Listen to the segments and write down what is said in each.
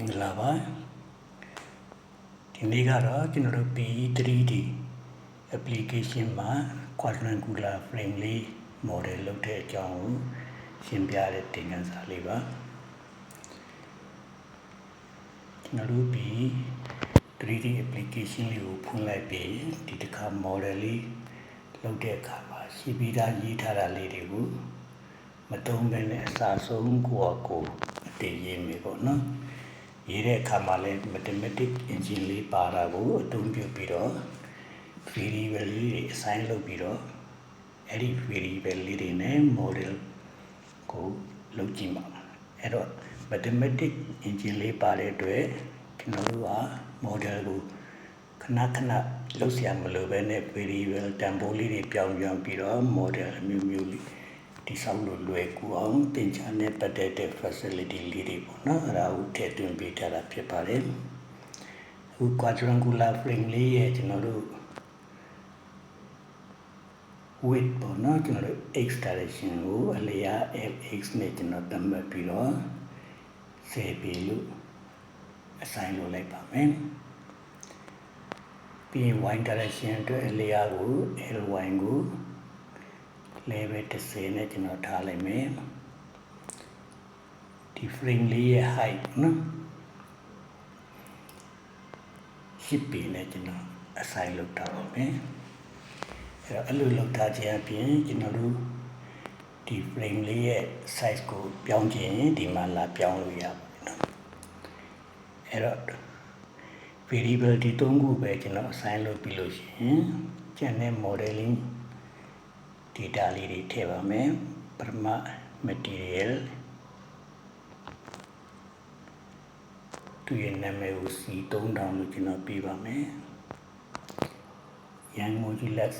င်္ဂလာပါဒီနေ့ကတော့ကျွန်တော်တို့ P3D application မှာ quadrangular frame လေး model လုပ်တဲ့အကြောင်းကိုရှင်းပြတဲ့သင်ခန်းစာလေးပါကျွန်တော်တို့ P3D application လေးကိုဖွင့်လိုက်ပြီးဒီတစ်ခါ model လေးလုပ်တဲ့အခါမှာရှိပြီးသားရေးထားတာလေးတွေကိုမသုံးဘဲနဲ့အစားဆုံးကိုအတည်ရေးမယ်ပေါ့နော်ရေးတဲ့အခါမှာလည်း mathematic engine လေးပါတာကိုအသုံးပြုပြီးတော့ variable လေးတွေ assign လုပ်ပြီးတော့အဲ့ဒီ variable လေးတွေနဲ့ model ကိုလုပ်ကြည့်မှာအဲ့တော့ mathematic engine လေးပါတဲ့အတွက်ကျွန်တော်တို့က model ကိုခဏလုပ်စရာမလိုဘဲနဲ့ variable တန်ဖိုးလေးတွေပြောင်းပြီးတော့ model အမျိုးမျိုးလေးဒီဆောင်လို့လွယ်ကူအောင်သင်ချာနဲ့ပတ်သက်တဲ့ facility လေးတွေပေါ့နော်အဲ့ဒါကိုထည့်သွင်းပေးထားတာဖြစ်ပါတယ်အခု quadrangular frame လေးရဲ့ကျွန်တော်တို့ width ပေါ့နော်ကျွန်တော်တို့ x direction ကိုအလျား fx နဲ့ကျွန်တော်သတ်မှတ်ပြီးတော့10ပြီလို့ assign လုပ်လိုက်ပါမယ်ပြီးရင် y direction အတွက်အလျားကို ly ကို level 10နဲ့ကျွန်တော်ထားလိုက်မယ်ဒီ frame လေးရဲ့ height နော်10ပြီနဲ့ကျွန်တော် assign လုပ်ထားပါမယ်အဲ့လိုလုပ်ထားခြင်းအပြင်ကျွန်တော်တို့ဒီ frame လေးရဲ့ size ကိုပြောင်းခြင်းဒီမှာလာပြောင်းလို့ရပါတယ်နော်အဲ့တော့ variable ဒီ3ခုပဲကျွန်တော် assign လုပ်ပြီးလို့ရှိရင်ကျန်တဲ့ modeling data လေးတွေထည့်ပါမယ်ပထမ material သူရဲ့နာမည်ကို C3000 လို့ကျွန်တော်ပေးပါမယ် Young modulus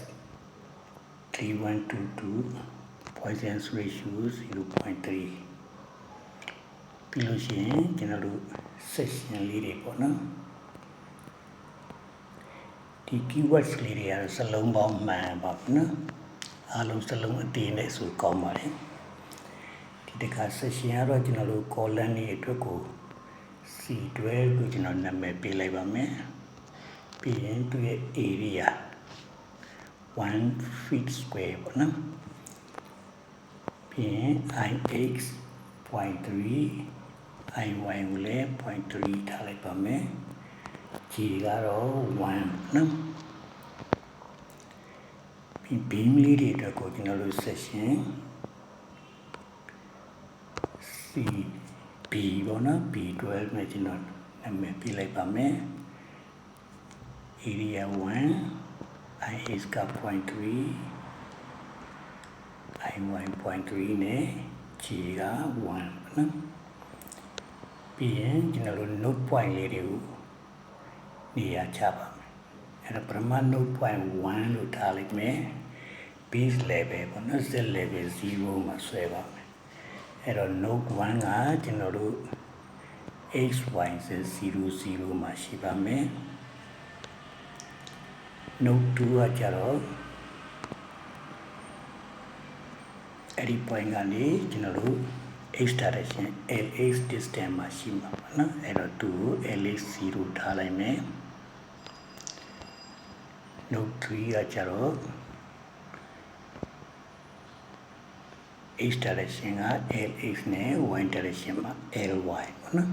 3122 Poisson's ratio 0.3 ပြီးလို့ရှိရင်ကျွန်တော်တို့ section လေးတွေပေါ့နော်ဒီ keywords လေးတွေကတော့စလုံးပေါင်းမှန်ပါဘူးနော်အားလုံးစလုံးအတည်နဲ့ဆိုကောင်းပါတယ်ဒီတခါ section ကတော့ကျွန်တော်တို့ column တွေအတွက်ကို C12 ကိုကျွန်တော်နာမည်ပေးလိုက်ပါမယ်ပြီးရင်သူရဲ့ area 1 feet square ပေါ့နော်ပြီးရင် ix 0.3 iy ကိုလည်း 0.3 ထားလိုက်ပါမယ် g ကတော့1နော်ပြီး beam လေးတွေအတွက်ကိုကျွန်တော်တို့ section c b ပေါ့နော် b12 နဲ့ကျွန်တော်နာမည်ပေးလိုက်ပါမယ် area 1 is က 0.3 iy 0.3 နဲ့ g က1နော်ပြီးရင်ကျွန်တော်တို့ node point လေးတွေကိုနေရာချပါမယ်အဲ့တော့ပထမ node point 1လို့ထားလိုက်မယ် base level ပေါ့နော် z level 0မှာဆွဲပါမယ်အဲ့တော့ node 1ကကျွန်တော်တို့ x y z 00မှာရှိပါမယ် node 2ကကြတော့အဲ့ဒီ point ကနေကျွန်တော်တို့ x direction lx distance မှာရှိမှာပါနော်အဲ့တော့သူ့ကို lx 0ထားလိုက်မယ် node 3ကကြတော့ x direction က lx နဲ့ y direction မှာ ly ပေါ့နော်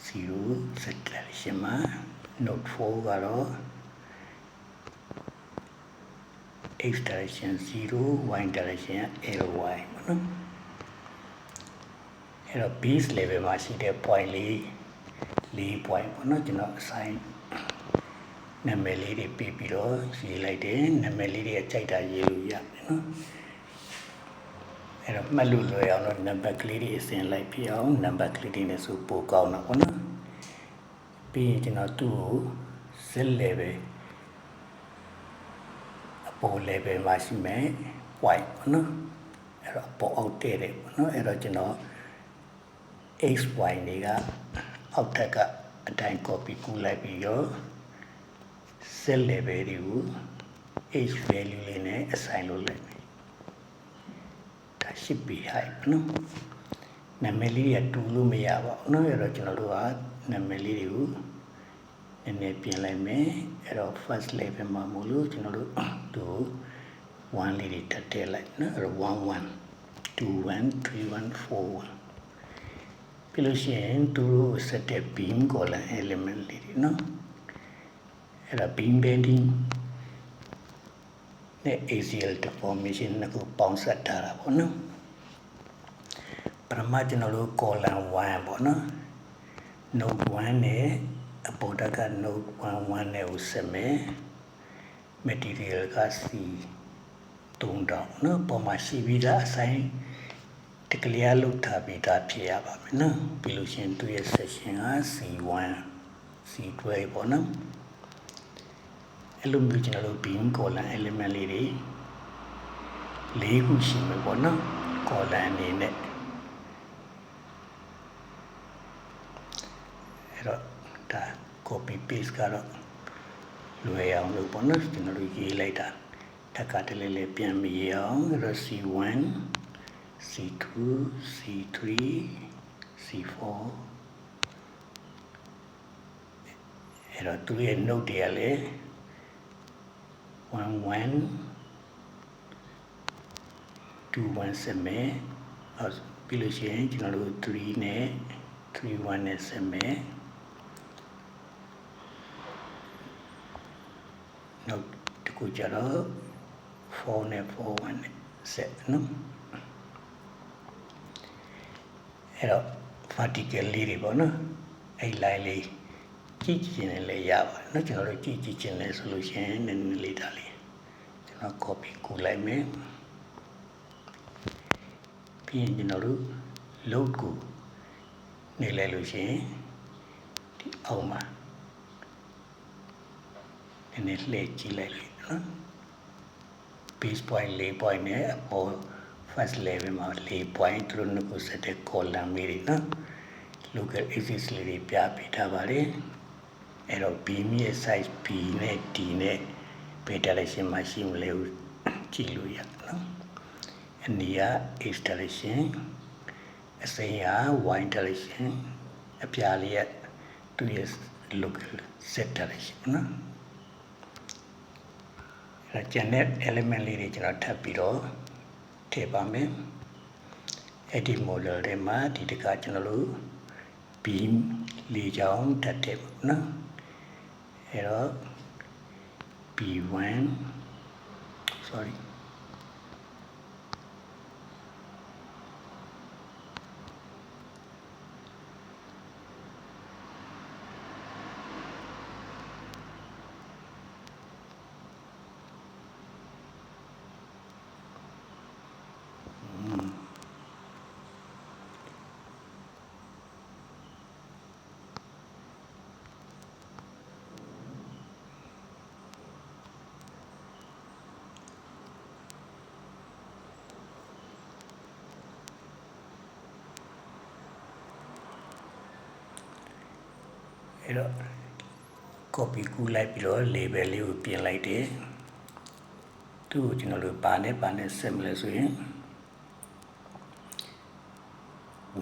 0 z direction မှာ node 4ကတော့ x direction 0 y direction ly ပေါ့နော်အဲ့တော့ base level မှာရှိတဲ့ point 4 point ပေါ့နော်ကျွန်တော် assign နာမည်လေးတွေပေးပြီးတော့ရေးလိုက်တယ်နာမည်လေးတွေအကြိုက်တာရေးလို့ရတယ်နော်အဲ့တော့မှတ်လို့လွယ်အောင်တော့နံပါတ်ကလေးတွေအစဉ်လိုက်ပြအောင်နံပါတ်ကလေးတွေနဲ့ဆိုပိုကောင်းတာပေါ့နော်ပြီးရင်ကျွန်တော်သူ့ကို z level အပေါ် level မှာရှိမယ် y ပေါ့နော်အဲ့တော့ပေါ်အောက်တဲ့တယ်ပေါ့နော်အဲ့တော့ကျွန်တော် x y တွေကအောက်ထက်ကအတိုင်း copy ကူးလိုက်ပြီးတော့ z level တွေကို h value လေးနဲ့ assign လုပ်လိုက်မယ်ဒါရှိပြီ height နော် နာမည်လေးတွေတူလို့မရပါဘူးနော်အဲ့တော့ကျွန်တော်တို့ကနာမည်လေးတွေကိုနည်းနည်းပြင်လိုက်မယ်အဲ့တော့ first level မှာမို့လို့ကျွန်တော်တို့သူ1လေးတွေတက်ထည့်လိုက်နော်အဲ့တော့11 21 31 41ပြီးလို့ရှိရင်သူတို့ set တဲ့ beam column element လေးတွေနော်အဲ့ဒါ beam bending နဲ့ axial deformation နှစ်ခုပေါင်းစပ်ထားတာပေါ့နော်ပထမကျွန်တော်တို့ column 1ပေါ့နော် node 1နဲ့အပေါ်တက်က node 11နဲ့ကိုဆက်မယ် material က C 3000နော်ပေါ်မှာရှိပြီးသားအဆိုင်တကလျားလောက်ထားပြီးသားဖြစ်ရပါမယ်နော်ပြီးလို့ရှိရင်သူရဲ့ section က C1 C12 ပေါ့နော်အဲ့လိုမျိုးကျွန်တော်တို့ beam column element လေးတွေ၄ခုရှိမယ်ပေါ့နော် column အနေနဲ့အဲ့တော့ဒါ copy paste ကတော့လွယ်အောင်လို့ပေါ့နော်ကျွန်တော်တို့ရေးလိုက်တာတက်ကတလေးလေးပြန်မရေးအောင်အဲ့တော့ C1 C2 C3 C4 အဲ့တော့သူရဲ့ note တွေကလည်း11 21ဆက်မယ်ပြီးလို့ရှိရင်ကျွန်တော်တို့3နဲ့31နဲ့ဆက်မယ်နောက်တစ်ခုကျတော့4နဲ့41နဲ့ဆက်နော်အဲ့တော့ vertical လေးတွေပေါ့နော်အဲ့ line လေးကြည့်ချင်တယ်လည်းရပါတယ်နော်ကျွန်တော်တို့ကြည့်ချင်တယ်ဆိုလို့ရှိရင်နည်းနည်းလေးဒါလေးကျွန်တော် copy ကူလိုက်မယ်ပြီးရင်ကျွန်တော်တို့ load ကိုနေလိုက်လို့ရှိရင်ဒီအောက်မှာနည်းနည်းလှည့်ကြည့်လိုက်လို့နော် base point 4 point နဲ့အပေါ် first level မှာ4 point သူတို့နှစ်ခုဆက်တဲ့ column လေးတွေနော် local axis လေးတွေပြပေးထားပါတယ်အဲ့တော့ beam ရဲ့ size B နဲ့ D နဲ့ဘယ် direction မှာရှိမလဲကိုကြည့်လို့ရနော်အနီးက x direction အစိမ်းက y direction အပြာလေးကသူ့ရဲ့ local z direction နော်အဲ့ကျန်တဲ့ element လေးတွေကျွန်တော်ထပ်ပြီးတော့ထည့်ပါမယ်အဲ့ဒီ model ထဲမှာဒီတခါကျွန်တော်တို့ beam လေးချောင်းထပ်ထည့်ပါနော်အဲ့တော့ B1 sorryအဲ့တော့ copy ကူးလိုက်ပြီးတော့ label လေးကိုပြင်လိုက်တယ်သူ့ကိုကျွန်တော်တို့ပါနဲ့ဆက်မလဲဆိုရင်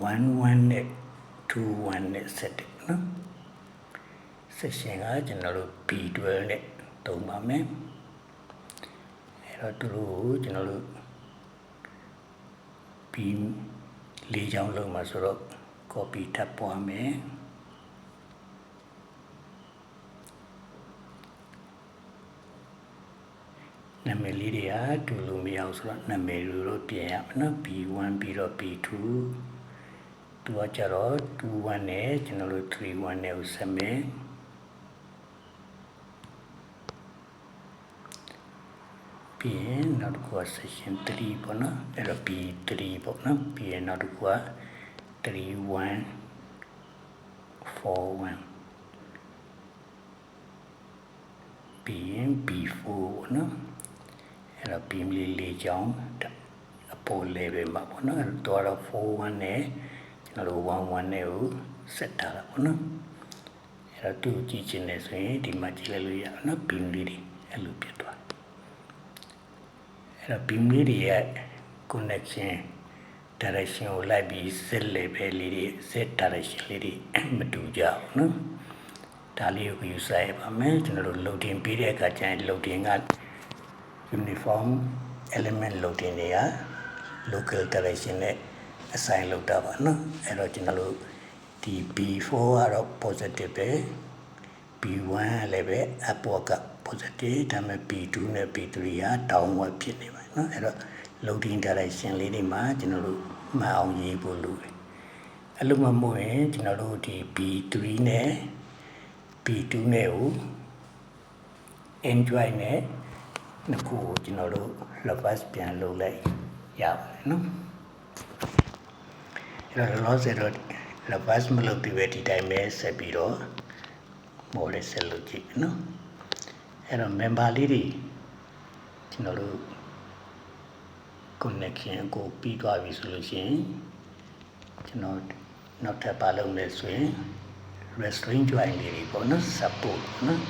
11နဲ့21နဲ့ဆက်တယ်နော် section ကကျွန်တော်တို့ B12 နဲ့သုံးပါမယ်အဲ့တော့သူတို့ကိုကျွန်တော်တို့ beam ၄ချောင်းလုံးမှာဆိုတော့ copy ထပ်ပွားမယ်နာမည်လေးတွေကတူလို့မရအောင်ဆိုတော့နာမည်တွေတော့ပြင်ရမယ်နော် B1 ပြီးတော့ B2 သူကကြတော့21နဲ့ကျွန်တော်တို့31နဲ့ကိုဆက်မယ်ပြီးရင်နောက်တစ်ခုက section 3ပေါ့နော်အဲ့တော့ B3 ပေါ့နော်ပြီးရင်နောက်တစ်ခုက31 41ပြီးရင် B4 ပေါ့နော်အဲ့တော့ beam လေးချောင်းအပေါ် level မှာပေါ့နော်အဲ့တော့41နဲ့ကျွန်တော်တို့11နဲ့ကိုဆက်ထားတာပေါ့နော်အဲ့တော့သူ့ကြည့်ချင်တယ်ဆိုရင်ဒီမှာကြည့်လိုက်လို့ရအောင်နော် beam လေးတွေအဲ့လိုပြသွားအဲ့တော့ beam လေးတွေရဲ့ connection direction ကိုလိုက်ပြီး z level လေးတွေ z direction လေးတွေမတူကြဘူးနော်ဒါလေးကိုယူဆိုင်ပါမယ်ကျွန်တော်တို့ loading ပေးတဲ့အခါကျရင် loading က uniform element loading တွေက local direction နဲ့ assign လုပ်တာပါနော်အဲ့တော့ကျွန်တော်တို့ဒီ B4 ကတော့ positive ပဲ B1 လည်းပဲ upward က positive ဒါပေမဲ့ B2 နဲ့ B3 က downward ဖြစ်နေပါနော်အဲ့တော့ loading direction လေးတွေမှာကျွန်တော်တို့မှတ်အောင်ရေးဖို့လိုတယ်အဲ့လိုမှမဟုတ်ရင်ကျွန်တော်တို့ဒီ B3 နဲ့ B2 နဲ့ကို end join နဲ့နှစ်ခုကိုကျွန်တော်တို့ reverse ပြန်လုပ်လိုက်ရပါတယ်နော်အဲ့တော့ loss တော့ reverse မလုပ်ပြီးပဲဒီတိုင်းပဲဆက်ပြီးတော့ model ဆက်လုပ်ကြည့်နော်အဲ့တော့ member လေးတွေကျွန်တော်တို့ connection ကိုပြီးသွားပြီဆိုလို့ရှိရင်ကျွန်တော်နောက်ထပ်ပါလုပ်မယ်ဆိုရင် restraint join လေးတွေပေါ့နော် support နော်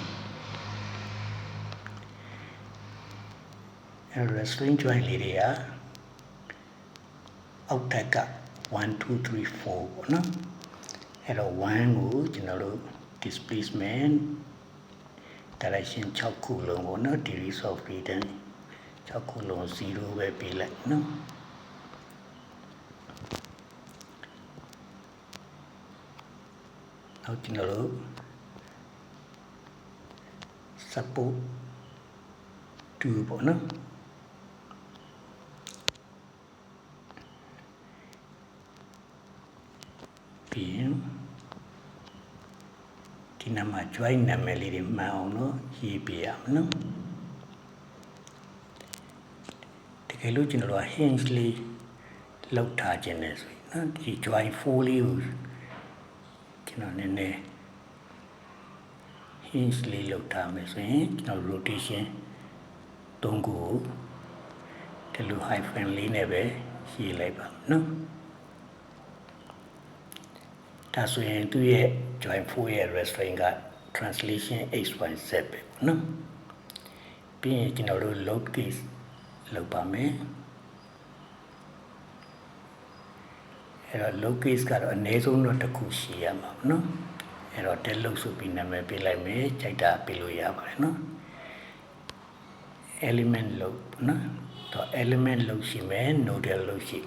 အဲ့ restraint join လေးတွေကအောက်ထက်က1 2 3 4ပေါ့နော်အဲ့တော့1ကိုကျွန်တော်တို့ displacement direction 6ခုလုံးပေါ့နော် degrees of freedom 6ခုလုံး0ပဲပေးလိုက်နော်နောက်ကျွန်တော်တို့ support 2ပေါ့နော်ပြီးဒီနာမ join နာမည်လေးတွေမှန်အောင်လို့ရေးပြရမယ်နော်တကယ်လို့ကျွန်တော်တို့ hinge လေးလောက်ထားခြင်းနဲ့ဆိုရင်နော်ဒီ join 4လေးကိုကျွန်တော်နည်းနည်း hinge လေးလောက်ထားမယ်ဆိုရင်ကျွန်တော် rotation 3ခုကိုဒီလို hyphen လေးနဲ့ပဲရေးလိုက်ပါနော်ဒါဆိုရင်သူ့ရဲ့ join 4ရဲ့ restraint က translation x1z ပဲနော်ပြီးရင်ကျွန်တော်တို့ load case လုပ်ပါမယ်အဲ့တော့ load case ကတော့အနည်းဆုံးတော့တစ်ခုရှိရမှာပေါ့နော်အဲ့တော့ del load ဆိုပြီးနာမည်ပေးလိုက်မယ်ကြိုက်တာပေးလို့ရပါတယ်နော် element load နော်တော့ element load ရှိမယ် nodal load ရှိ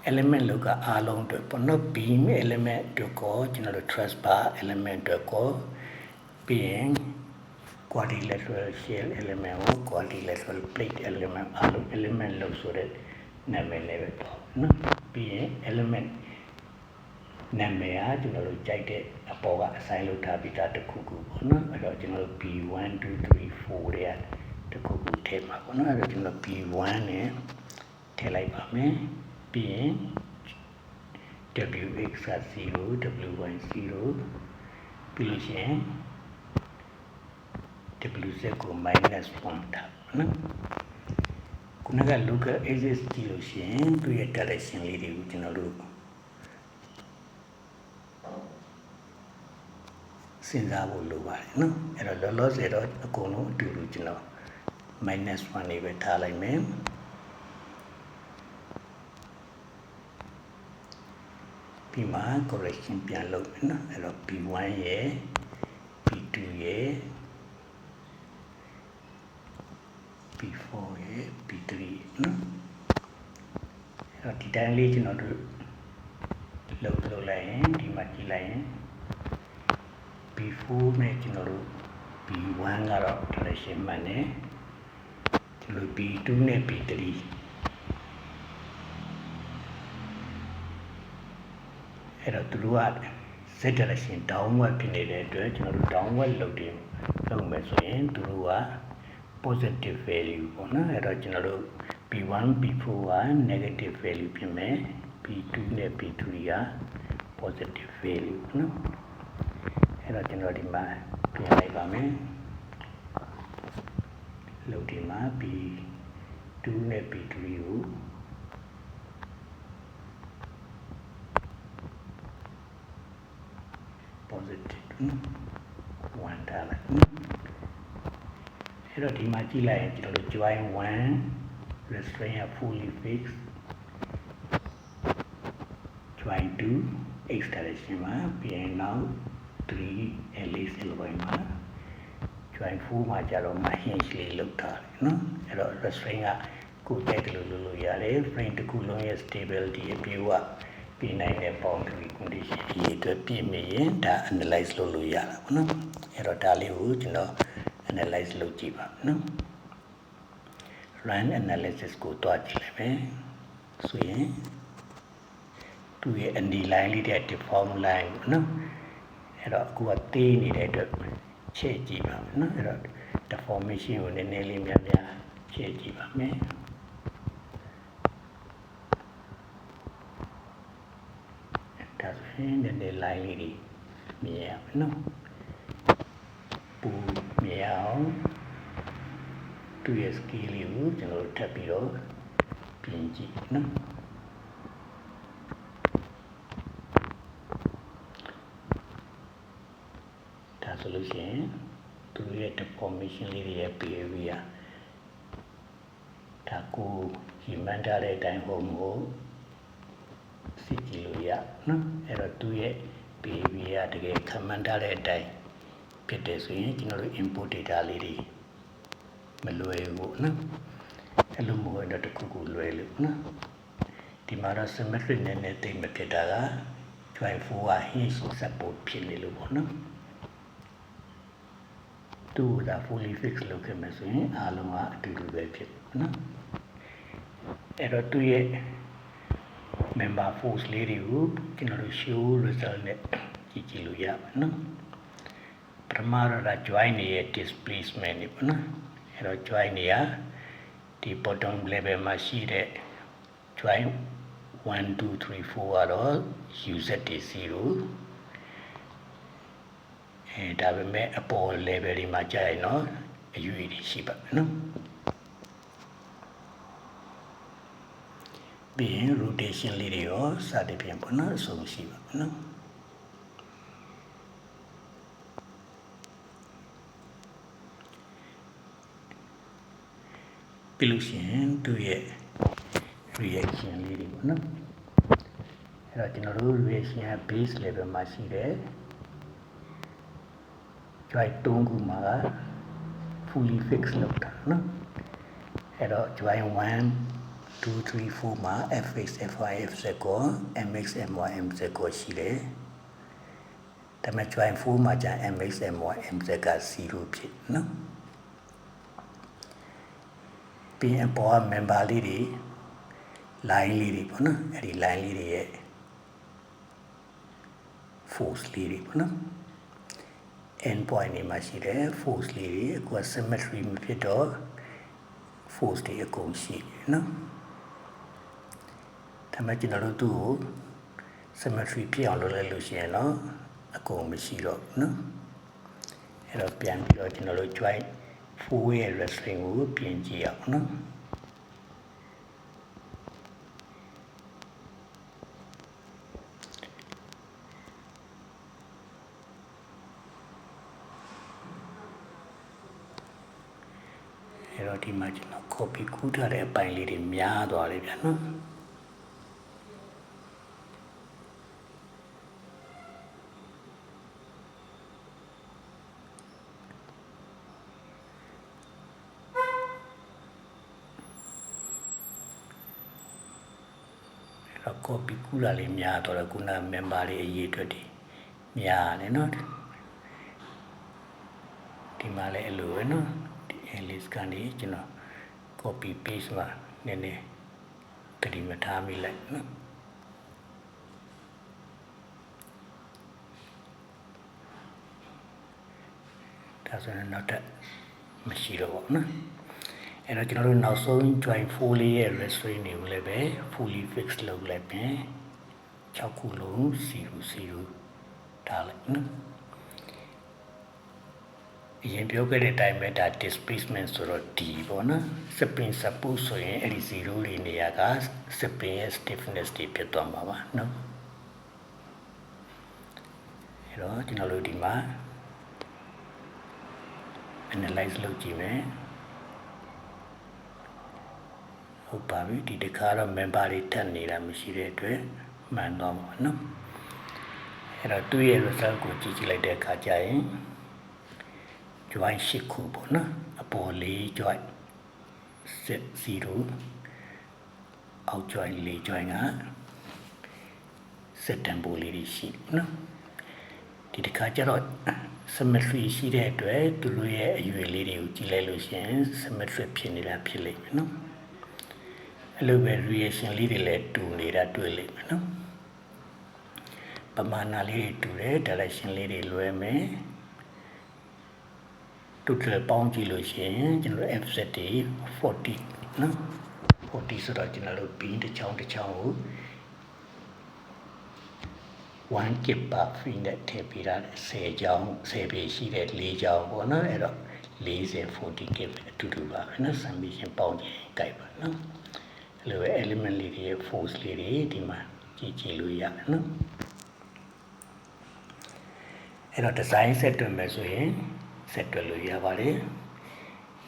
element လောက်ကအားလုံးအတွက်ပေါ့နော် beam element တို့ကိုကျွန်တော်တို့ truss bar element တို့ကိုပြီးရင် quadrilateral shell element ကို quadrilateral plate element အားလုံး element လို့ဆိုတဲ့နာမည်လေးပဲပေါ့နော်ပြီးရင် element နာမည်အားကျွန်တော်တို့ကြိုက်တဲ့အပေါ်က assign လုပ်ထားပြီးသားတစ်ခုခုပေါ့နော်အဲ့တော့ကျွန်တော်တို့ B1 2 3 4တဲ့တစ်ခုခုထည့်မှာပေါ့နော်အဲ့တော့ကျွန်တော် B1 နဲ့ထည့်လိုက်ပါမယ်ပြီးရင် wx က0 wy 0ပြီးလို့ရှိရင် wz ကို -1 ထားနော်ခုနက local axis ကြည့်လို့ရှိရင်သူ့ရဲ့ direction လေးတွေကိုကျွန်တော်တို့စဉ်းစားဖို့လိုပါတယ်နော်အဲ့တော့လောလောဆယ်တော့အကုန်လုံးအတူတူကျွန်တော် -1 လေးပဲထားလိုက်မယ်ဒီမှာ correction ပြန်လုပ်မယ်နော်အဲ့တော့ B1 ရယ် B2 ရယ် B4 ရယ် B3 နော်အဲ့တော့ဒီတိုင်းလေးကျွန်တော်တို့လုပ်လိုက်ရင်ဒီမှာကြည့်လိုက်ရင် B4 နဲ့ကျွန်တော်တို့ B1 ကတော့ direction မှန်တယ်ကျွန်တော် B2 နဲ့ B3အဲ့တော့သူတို့က z direction downward ဖြစ်နေတဲ့အတွက်ကျွန်တော်တို့ downward လုပ်မယ်ဆိုရင်သူတို့က positive value ပေါ့နော်အဲ့တော့ကျွန်တော်တို့ B1 B4 က negative value ဖြစ်မယ် B2 နဲ့ B3 က positive value နော်အဲ့တော့ကျွန်တော်ဒီမှာပြင်လိုက်ပါမယ်လုပ်ဒီမှာ B2 နဲ့ B3 ကိုpositive 1ထားလိုက်အဲ့တော့ဒီမှာကြည့်လိုက်ရင်ကျွန်တော်တို့ join 1 restraint fully fixed join 2 x direction မှာပြီးရင်နောက်3 alias လောက်ပိုင်းမှာ join 4မှာကြတော့ hinge လေးလောက်ထားတယ်နော်အဲ့တော့ restraint ကကိုကြိုက်တယ်လို့လုပ်လို့ရတယ် frame တစ်ခုလုံးရဲ့ stability အပြည့်အဝပြနိုင်တဲ့ boundary condition ဒီအတွက်ပြည့်မြင်ရင်ဒါ analyze လုပ်လို့ရတာပေါ့နော်အဲ့တော့ဒါလေးကိုကျွန်တော် analyze လုပ်ကြည့်ပါနော် run analysis ကိုတွားကြည့်လိုက်မယ်ဆိုရင်သူရဲ့ anti line လေးတဲ့ deform line ပေါ့နော်အဲ့တော့အခုကသေးနေတဲ့အတွက်ချဲ့ကြည့်ပါမယ်နော်အဲ့တော့ deformation ကိုနည်းနည်းလေးများများချဲ့ကြည့်ပါမယ်ဒါဆိုရင်နည်းနည်း line လေးတွေမြင်ရမယ်နော်ပူမြင်အောင်သူရဲ့ scale လေးကိုကျွန်တော်ထပ်ပြီးတော့ပြင်ကြည့်နော်ဒါဆိုလို့ရှိရင်သူရဲ့ deformation လေးတွေရဲ့ behavior ဒါကိုဒီမှန်ထားတဲ့အတိုင်းဟုတ်မဟုတ်စစ်ကြည့်လို့ရနော်အဲ့တော့သူရဲ့ behavior တကယ်ခံမှန်းထားတဲ့အတိုင်းဖြစ်တယ်ဆိုရင်ကျွန်တော်တို့ input data လေးတွေမလွယ်ဘူးနော်အဲ့လိုမဟုတ်တော့တခုခုလွယ်လို့နော်ဒီမှာတော့ symmetric နဲ့တိတ်မဖြစ်တာက join 4က hinge support ဖြစ်နေလို့ပေါ့နော်သူ့ဒါ fully fix လုပ်ခဲ့မယ်ဆိုရင်အားလုံးကအတူတူပဲဖြစ်နော်အဲ့တော့သူ့ရဲ့ member force လေးတွေကိုကျွန်တော်တို့ show result နဲ့ကြည့်လို့ရပါနော်ပထမတော့ join ရဲ့ displacement တွေပေါ့နော်အဲ့တော့ join နေရဒီ bottom level မှာရှိတဲ့ join 1 2 3 4ကတော့ user 0ဒါပေမဲ့အပေါ် level တွေမှာကြာရင်တော့အယူတွေရှိပါမယ်နော်ပြီးရင် rotation လေးတွေရောစသဖြင့်ပေါ့နော်အဆုံးရှိပါမယ်နော်ပြီးလို့ရှိရင်သူ့ရဲ့ reaction လေးတွေပေါ့နော်အဲ့တော့ကျွန်တော်တို့ reaction က base level မှာရှိတယ်join 3ခုမှာ fully fix လုပ်တာနော်အဲ့တော့ join 1 2 3 4မှာ fx fy fz ကို mx my mz ကိုရှိတယ်ဒါပေမဲ့ join 4မှာကျ mx my mz က0ဖြစ်နော်ပြီးရင်ပေါ်က member လေးတွေ line လေးတွေပေါ့နော်အဲ့ဒီ line လေးတွေရဲ့ force လေးတွေပေါ့နော် end point တွေမှာရှိတဲ့ force လေးတွေအခုက symmetry မဖြစ်တော့ force တွေအကုန်ရှိတယ်နော်ဒါပေမဲ့ကျွန်တော်တို့သူ့ကို symmetry ဖြစ်အောင်လုပ်လိုက်လို့ရှိရင်တော့အကုန်မရှိတော့ဘူးနော်အဲ့တော့ပြန်ပြီးတော့ကျွန်တော်တို့ join 4 ရဲ့ restraint ကိုပြင်ကြည့်အောင်နော်အဲ့တော့ဒီမှာကျွန်တော် copy ကူးထားတဲ့အပိုင်းလေးတွေများသွားတယ်ဗျာနော်copy ကူးတာလေးများတော့ခုန member လေးအရေးအတွက်တွေများတယ်နော်ဒီမှာလည်းအလိုပဲနော်ဒီ alias ကနေကျွန်တော် copy paste မှာနည်းနည်းတတိမထားမိလိုက်နော်ဒါဆိုရင်နောက်တက်မရှိတော့ဘူးနော်အဲ့တော့ကျွန်တော်တို့နောက်ဆုံး join 4 လေးရဲ့ restraint တွေကိုလည်းပဲ fully fix လုပ်လိုက်ပြင်6ခုလုံး0ထားလိုက်နော်အရင်ပြောခဲ့တဲ့အတိုင်းပဲဒါ displacement ဆိုတော့ d ပေါ့နော် spin support ဆိုရင်အဲ့ဒီ0တွေနေရာက spin ရဲ့ stiffness တွေဖြစ်သွားမှာပါနော်အဲ့တော့ကျွန်တော်တို့ဒီမှာ analyze လုပ်ကြည့်မယ်ဟုတ်ပါပြီဒီတစ်ခါတော့ member တွေထပ်နေတာမရှိတဲ့အတွက် မှန်တော့မှာနော်အဲ့တော့သူ့ရဲ့ result ကိုကြည့်ကြည့်လိုက်တဲ့အခါကျရင် join 8ခုပေါ့နော်အပေါ်4 join 0အောက် join 4 join က set tempo လေးတွေရှိနော်ဒီတစ်ခါကျတော့ symmetry ရှိတဲ့အတွက်သူတို့ရဲ့အရွယ်လေးတွေကိုကြည့်လိုက်လို့ရှိရင် symmetry ဖြစ်နေတာဖြစ်လိမ့်မယ်နော်အဲ့လိုပဲ reaction လေးတွေလည်းတူနေတာတွေ့လိမ့်မယ်နော်ပမာဏလေးတွေတူတယ် direction လေးတွေလွဲမယ် total ပေါင်းကြည့်လို့ရှိရင်ကျွန်တော် f-set တွေ40နော်40ဆိုတော့ကျွန်တော်တို့ b တစ်ချောင်းကို1 kip per free နဲ့ထည့်ပေးတာ10ချောင်း10ပေရှိတဲ့4ချောင်းပေါ့နော်အဲ့တော့40 40 kip အတူတူပါပဲနော် summation ပေါင်းခြင်းကြိုက်ပါနော်အဲ့လိုပဲ element လေးတွေ force လေးတွေဒီမှာကြည့်လို့ရမယ်နော်အဲ့တော့ design set တွင်မယ်ဆိုရင် set တွက်လို့ရပါတယ်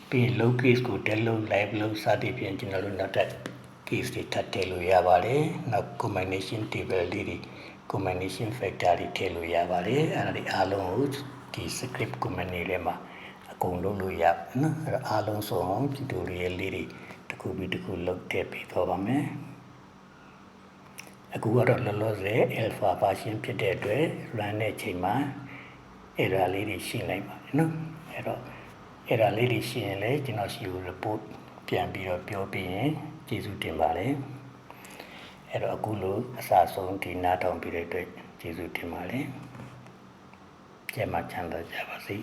ပြီးရင် low case ကို del low live low စသည်ဖြင့်ကျွန်တော်တို့နောက်ထပ် case တွေထပ်ထည့်လို့ရပါတယ်နောက် combination table လေးတွေ combination factor တွေထည့်လို့ရပါတယ်အဲ့ဒါဒီအားလုံးကိုဒီ script command တွေထဲမှာအကုန်လုပ်လို့ရနော်အဲ့တော့အားလုံးစုံအောင် tutorial လေးတွေတစ်ခုပြီးတစ်ခုလုပ်ထည့်ပေးတော့ပါမယ်အခုကတော့လောလောဆယ် alpha version ဖြစ်တဲ့အတွက် run တဲ့ချိန်မှာ error လေးတွေရှင်းလိုက်ပါတယ်နော်အဲ့တော့ error လေးတွေရှင်းရင်လည်းကျွန်တော်ရှိကို report ပြန်ပြီးတော့ပြောပြရင်ကျေးဇူးတင်ပါတယ်အဲ့တော့အခုလိုအစားဆုံးဒီနားထောင်ပြီးတဲ့အတွက်ကျေးဇူးတင်ပါတယ်ကျမချမ်းသာကြပါစေ